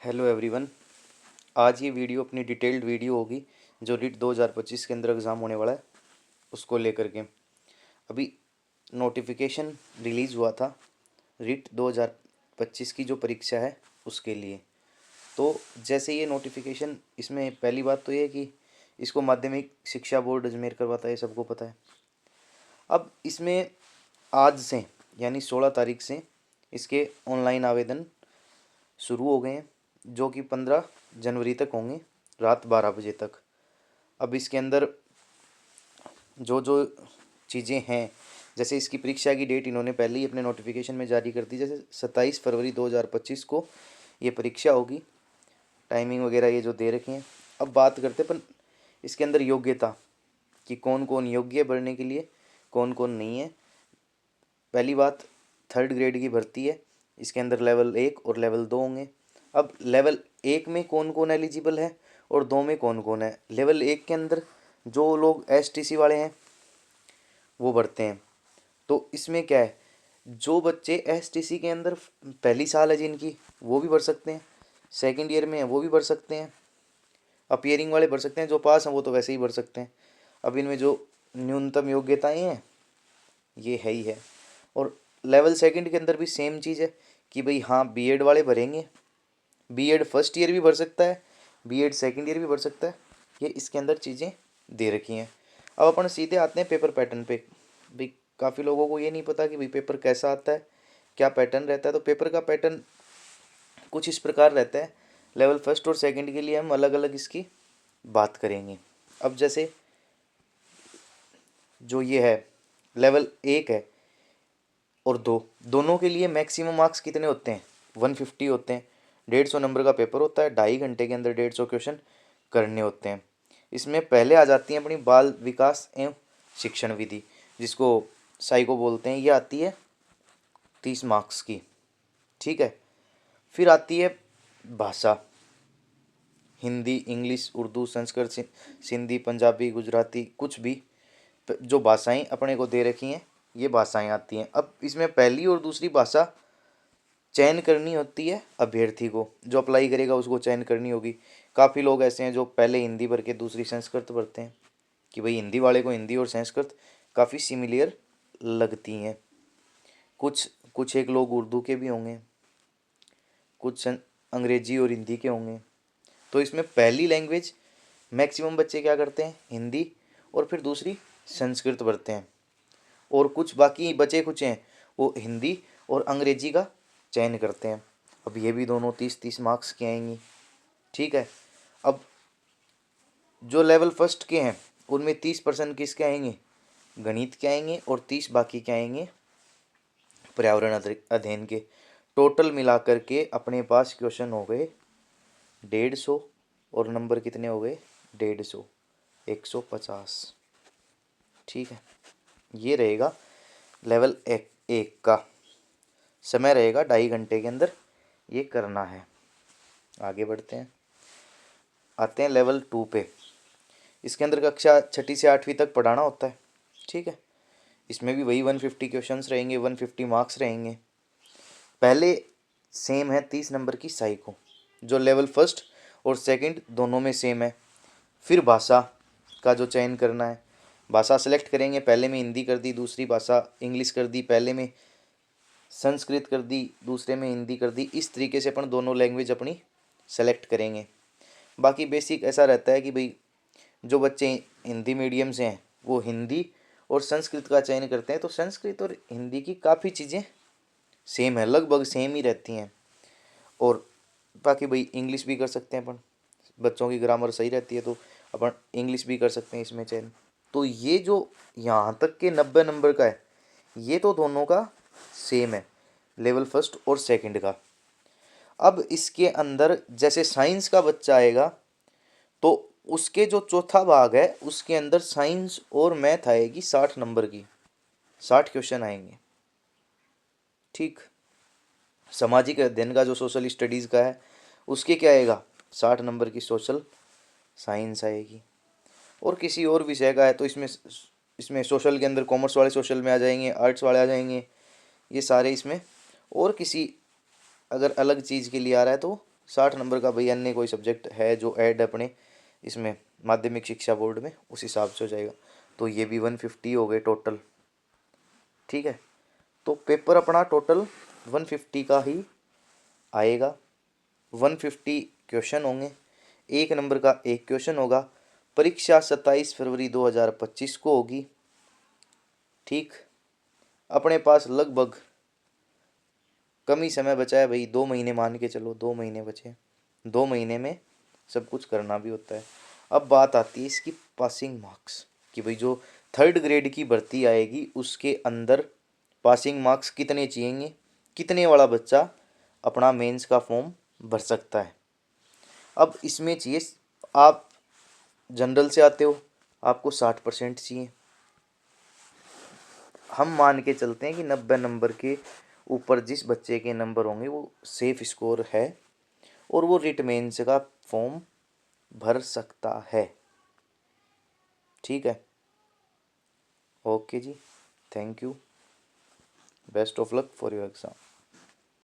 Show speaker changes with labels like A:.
A: Hello everyone. आज ये video अपनी डिटेल्ड वीडियो होगी जो रिट 2025 के अंदर एग्ज़ाम होने वाला है उसको लेकर के। अभी नोटिफिकेशन रिलीज़ हुआ था रिट 2025 की जो परीक्षा है उसके लिए। तो जैसे ये नोटिफिकेशन, इसमें पहली बात तो ये है कि इसको माध्यमिक शिक्षा बोर्ड अजमेर करवाता है, ये सबको पता है। अब इसमें आज से यानी 16 तारीख से इसके ऑनलाइन आवेदन शुरू हो गए हैं जो कि 15 जनवरी तक होंगे रात 12 बजे तक। अब इसके अंदर जो जो चीज़ें हैं, जैसे इसकी परीक्षा की डेट इन्होंने पहले ही अपने नोटिफिकेशन में जारी कर दी। जैसे 27 फरवरी 2025 को ये परीक्षा होगी। टाइमिंग वगैरह ये जो दे रखे हैं। अब बात करते हैं पर इसके अंदर योग्यता कि कौन कौन योग्य है भरने के लिए, कौन कौन नहीं है। पहली बात, 3rd ग्रेड की भर्ती है। इसके अंदर लेवल 1 और लेवल 2 होंगे। अब लेवल 1 में कौन कौन एलिजिबल है और 2 में कौन कौन है। लेवल 1 के अंदर जो लोग एसटीसी वाले हैं वो भरते हैं। तो इसमें क्या है, जो बच्चे एसटीसी के अंदर पहली साल है जिनकी, वो भी भर सकते हैं। सेकेंड ईयर में है वो भी भर सकते हैं। अपीयरिंग वाले भर सकते हैं। जो पास हैं वो तो वैसे ही भर सकते हैं। अब इनमें जो न्यूनतम योग्यताएँ हैं ये है ही है। और लेवल 2 के अंदर भी सेम चीज़ है कि भाई हाँ, बीएड वाले भरेंगे। बीएड फर्स्ट ईयर भी भर सकता है, बीएड सेकंड ईयर भी भर सकता है। ये इसके अंदर चीज़ें दे रखी हैं। अब अपन सीधे आते हैं पेपर पैटर्न पे। भाई काफ़ी लोगों को ये नहीं पता कि भाई पेपर कैसा आता है, क्या पैटर्न रहता है। तो पेपर का पैटर्न कुछ इस प्रकार रहता है। लेवल 1 और 2 के लिए हम अलग अलग इसकी बात करेंगे। अब जैसे जो ये है लेवल 1 है और 2, दोनों के लिए मैक्सिमम मार्क्स कितने होते हैं, 150 होते हैं। 150 नंबर का पेपर होता है। 2.5 घंटे के अंदर 150 क्वेश्चन करने होते हैं। इसमें पहले आ जाती है अपनी बाल विकास एवं शिक्षण विधि, जिसको साइको बोलते हैं। ये आती है 30 मार्क्स की, ठीक है। फिर आती है भाषा, हिंदी, इंग्लिश, उर्दू, संस्कृत, सिंधी, पंजाबी, गुजराती, कुछ भी जो भाषाएं अपने को दे रखी हैं ये भाषाएं आती हैं। अब इसमें पहली और दूसरी भाषा चयन करनी होती है अभ्यर्थी को, जो अप्लाई करेगा उसको चयन करनी होगी। काफ़ी लोग ऐसे हैं जो पहले हिंदी भर के दूसरी संस्कृत भरते हैं कि भाई हिंदी वाले को हिंदी और संस्कृत काफ़ी सिमिलियर लगती हैं। कुछ कुछ एक लोग उर्दू के भी होंगे, कुछ अंग्रेजी और हिंदी के होंगे। तो इसमें पहली लैंग्वेज मैक्सिमम बच्चे क्या करते हैं, हिंदी, और फिर दूसरी संस्कृत भरते हैं। और कुछ बाकी बचे कुछ हैं वो हिंदी और अंग्रेजी का चयन करते हैं। अब ये भी दोनों 30-30 मार्क्स की आएंगी, ठीक है। अब जो लेवल 1 के हैं उनमें 30% किसके आएंगे, गणित के आएंगे, और 30 बाकी के आएंगे पर्यावरण अध्ययन के। टोटल मिलाकर के अपने पास क्वेश्चन हो गए 150, और नंबर कितने हो गए 150, 150, ठीक है। ये रहेगा लेवल 1 का। समय रहेगा 2.5 घंटे के अंदर ये करना है। आगे बढ़ते हैं, आते हैं लेवल 2 पे। इसके अंदर कक्षा 6ठी से 8वीं तक पढ़ाना होता है, ठीक है। इसमें भी वही 150 क्वेश्चंस रहेंगे, 150 मार्क्स रहेंगे। पहले सेम है 30 नंबर की साइको, जो लेवल 1 और 2 दोनों में सेम है। फिर भाषा का जो चयन करना है, भाषा सेलेक्ट करेंगे। पहले में हिंदी कर दी, दूसरी भाषा इंग्लिश कर दी, पहले में संस्कृत कर दी, दूसरे में हिंदी कर दी। इस तरीके से अपन दोनों लैंग्वेज अपनी सेलेक्ट करेंगे। बाकी बेसिक ऐसा रहता है कि भाई जो बच्चे हिंदी मीडियम से हैं वो हिंदी और संस्कृत का चयन करते हैं। तो संस्कृत और हिंदी की काफ़ी चीज़ें सेम है, लगभग सेम ही रहती हैं। और बाकी भाई इंग्लिश भी कर सकते हैं अपन, बच्चों की ग्रामर सही रहती है तो अपन इंग्लिश भी कर सकते हैं इसमें चयन। तो ये जो यहाँ तक के 90 नंबर का है ये तो दोनों का सेम है, लेवल 1 और 2 का। अब इसके अंदर जैसे साइंस का बच्चा आएगा तो उसके जो चौथा भाग है उसके अंदर साइंस और मैथ आएगी 60 नंबर की, 60 क्वेश्चन आएंगे, ठीक। सामाजिक अध्ययन का जो सोशल स्टडीज़ का है उसके क्या आएगा, 60 नंबर की सोशल साइंस आएगी। और किसी और विषय का है तो इसमें सोशल के अंदर कॉमर्स वाले सोशल में आ जाएंगे, आर्ट्स वाले आ जाएंगे, ये सारे इसमें। और किसी अगर अलग चीज़ के लिए आ रहा है तो 60 नंबर का भाई अन्य कोई सब्जेक्ट है जो ऐड अपने इसमें माध्यमिक शिक्षा बोर्ड में, उस हिसाब से हो जाएगा। तो ये भी 150 हो गए टोटल। ठीक है, तो पेपर अपना टोटल 150 का ही आएगा। 150 क्वेश्चन होंगे, 1 नंबर का 1 क्वेश्चन होगा। परीक्षा 27 फरवरी 2025 को होगी। ठीक, अपने पास लगभग कम ही समय बचा है भाई, 2 महीने मान के चलो, 2 महीने बचे। 2 महीने में सब कुछ करना भी होता है। अब बात आती है इसकी पासिंग मार्क्स कि भाई जो 3rd ग्रेड की भर्ती आएगी उसके अंदर पासिंग मार्क्स कितने चाहिए, कितने वाला बच्चा अपना मेंस का फॉर्म भर सकता है। अब इसमें चाहिए, आप जनरल से आते हो, आपको 60% चाहिए। हम मान के चलते हैं कि 90 नंबर के ऊपर जिस बच्चे के नंबर होंगे वो सेफ स्कोर है और वो रिट मेंस का फॉर्म भर सकता है। ठीक है, ओके जी, thank you, best of luck for your exam.